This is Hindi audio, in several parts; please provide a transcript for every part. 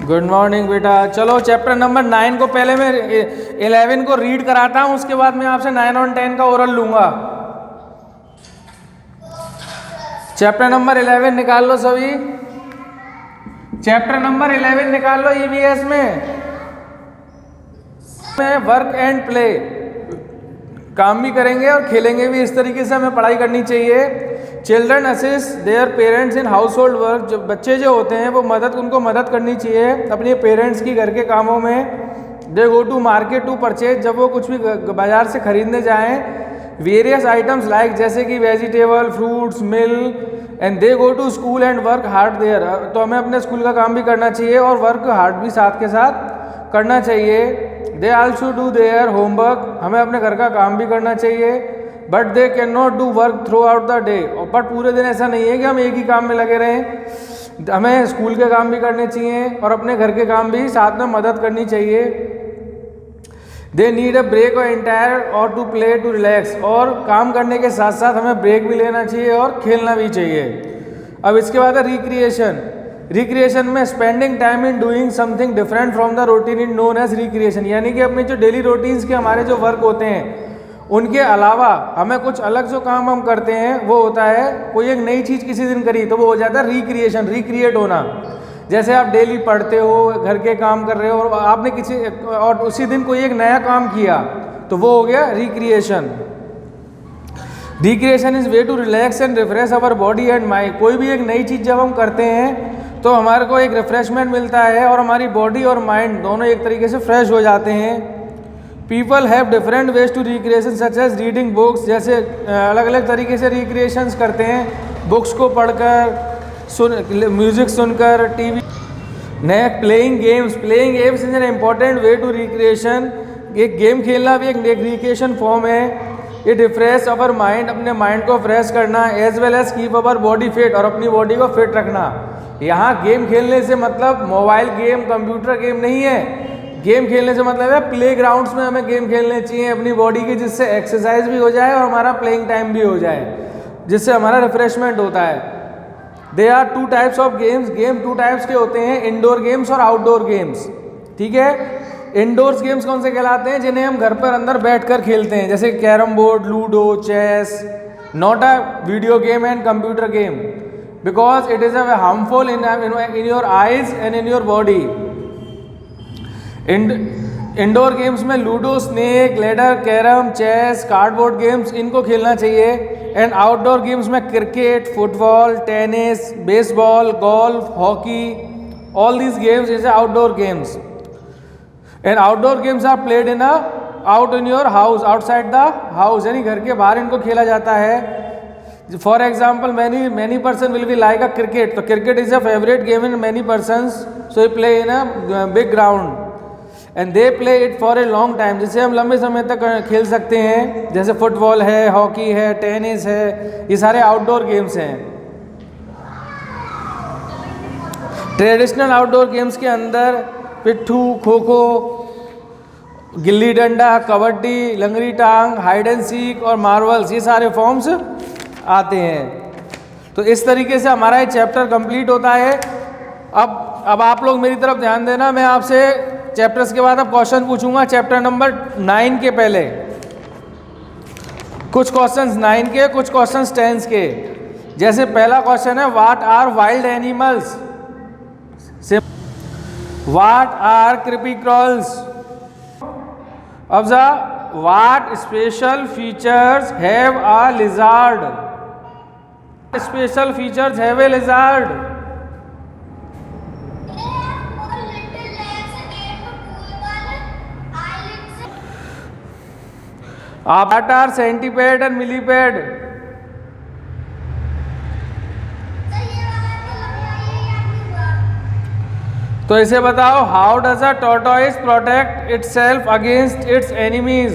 गुड मॉर्निंग बेटा। चलो चैप्टर नंबर 9 को पहले मैं 11 को रीड कराता हूँ, उसके बाद मैं आपसे 9 और 10 का ओरल लूँगा। चैप्टर नंबर 11 निकाल लो सभी। चैप्टर नंबर 11 निकाल लो ईवीएस में वर्क एंड प्ले। काम भी करेंगे और खेलेंगे भी। इस तरीके से हमें पढ़ाई करनी चाहिए। Children assist their parents in house hold work. जो बच्चे जो होते हैं वो उनको मदद करनी चाहिए अपने पेरेंट्स की घर के कामों में। They go to market to purchase. जब वो कुछ भी बाजार से खरीदने जाएं। वेरियस आइटम्स लाइक जैसे कि vegetable, fruits, milk. And they go to school and work hard there. तो हमें अपने स्कूल का काम भी करना चाहिए और वर्क हार्ड भी साथ के साथ करना चाहिए। They also do their homework. हमें अपने घर का काम भी करना चाहिए। But they can not do work through out the day. But पूरे दिन ऐसा नहीं है कि हम एक ही काम में लगे रहें। हमें स्कूल के काम भी करने चाहिए और अपने घर के काम भी साथ में मदद करनी चाहिए। दे नीड अ ब्रेक और एंटायर और टू प्ले टू रिलैक्स। और काम करने के साथ साथ हमें ब्रेक भी लेना चाहिए और खेलना भी चाहिए। अब इसके बाद है रिक्रिएशन। रिक्रिएशन में spending time in doing something different from the routine in known as recreation. यानी कि अपने जो डेली रूटीन्स के हमारे जो वर्क होते हैं उनके अलावा हमें कुछ अलग जो काम हम करते हैं वो होता है, कोई एक नई चीज़ किसी दिन करी तो वो हो जाता है रिक्रिएशन, रिक्रिएट होना। जैसे आप डेली पढ़ते हो, घर के काम कर रहे हो और आपने और उसी दिन कोई एक नया काम किया तो वो हो गया recreation. Recreation is way to relax and refresh our body and mind. कोई भी एक नई चीज़ जब हम करते हैं तो हमारे को एक रिफ्रेशमेंट मिलता है और हमारी बॉडी और माइंड दोनों एक तरीके से फ्रेश हो जाते हैं। People have different ways to recreation such as reading books. जैसे अलग अलग तरीके से रिक्रिएशंस करते हैं, बुक्स को पढ़कर, म्यूजिक सुनकर, TV. Next playing games. Playing games is an important way to recreation. एक गेम खेलना भी एक रिक्रिएशन फॉर्म है। ये रिफ्रेश अवर माइंड, अपने माइंड को फ्रेश करना, as well as keep our body fit, और अपनी बॉडी को फिट रखना। यहाँ गेम खेलने से मतलब मोबाइल गेम, कंप्यूटर गेम नहीं है। गेम खेलने से मतलब है प्ले ग्राउंड्स में हमें गेम खेलने चाहिए अपनी बॉडी की, जिससे एक्सरसाइज भी हो जाए और हमारा प्लेइंग टाइम भी हो जाए, जिससे हमारा रिफ्रेशमेंट होता है। They are two types of games. Game two types के होते हैं, इंडोर गेम्स और आउटडोर गेम्स। ठीक है। इंडोर्स गेम्स कौन से कहलाते हैं? जिन्हें हम घर पर अंदर बैठकर खेलते हैं, जैसे carrom board, ludo, chess. Not a video game and computer game because it is a harmful in your eyes and in your body. Indoor games में ludo, snake, ladder, carrom, chess, cardboard games, इनको खेलना चाहिए। एंड आउटडोर गेम्स में cricket, football, tennis, baseball, golf, hockey, all these games is outdoor games. And outdoor games are played in out in your house, outside the house, यानी घर के बाहर इनको खेला जाता है। For example many person will be like a cricket. तो cricket is a favourite game in many person, so you play in a big ground and they play it for a long time, जिसे हम लंबे समय तक खेल सकते हैं। जैसे फुटबॉल है, हॉकी है, टेनिस है, ये सारे आउटडोर गेम्स हैं। ट्रेडिशनल आउटडोर गेम्स के अंदर पिट्ठू, खो खो, गिल्ली डंडा, कबड्डी, लंगड़ी टांग, हाइड एंड सीक और मार्वल्स, ये सारे फॉर्म्स आते हैं। तो इस तरीके से हमारा ये चैप्टर कंप्लीट होता है। अब आप लोग मेरी तरफ ध्यान देना। मैं आपसे चैप्टर्स के बाद अब क्वेश्चन पूछूंगा। चैप्टर नंबर 9 के पहले कुछ क्वेश्चंस 9 के, कुछ क्वेश्चंस 10 के। जैसे पहला क्वेश्चन है, what are wild animals? What are creepy crawlies? Observe, what special features have a lizard? Special features have a lizard? What are centipede and millipede? तो इसे बताओ, how does a tortoise protect itself against its enemies?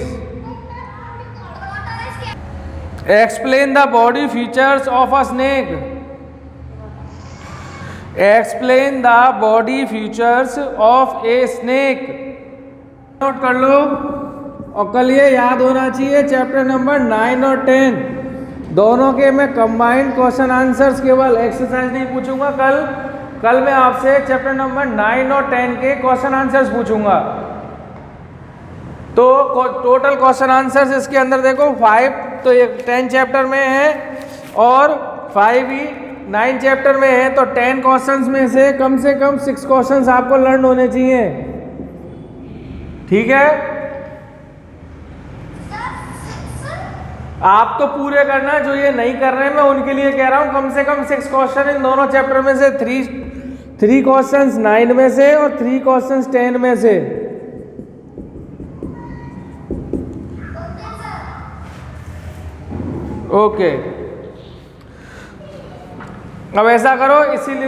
Explain the body features of a snake. Explain the body features of a snake. Note कर लो और कल ये याद होना चाहिए। चैप्टर नंबर 9 और 10 दोनों के मैं कंबाइंड क्वेश्चन आंसर्स, केवल एक्सरसाइज नहीं पूछूंगा कल, कल मैं आपसे चैप्टर नंबर 9 और 10 के क्वेश्चन आंसर्स पूछूंगा। तो टोटल क्वेश्चन आंसर्स इसके अंदर देखो 5 तो ये 10 चैप्टर में है और 5 ही 9 चैप्टर में है। तो 10 क्वेश्चंस में से कम 6 क्वेश्चंस आपको लर्न होने चाहिए। ठीक है, आप तो पूरे करना, जो ये नहीं कर रहे हैं मैं उनके लिए कह रहा हूं कम से कम 6 क्वेश्चन इन दोनों चैप्टर में से, 3 क्वेश्चंस 9 में से और 3 क्वेश्चंस 10 में से। ओके, अब ऐसा करो इसीलिए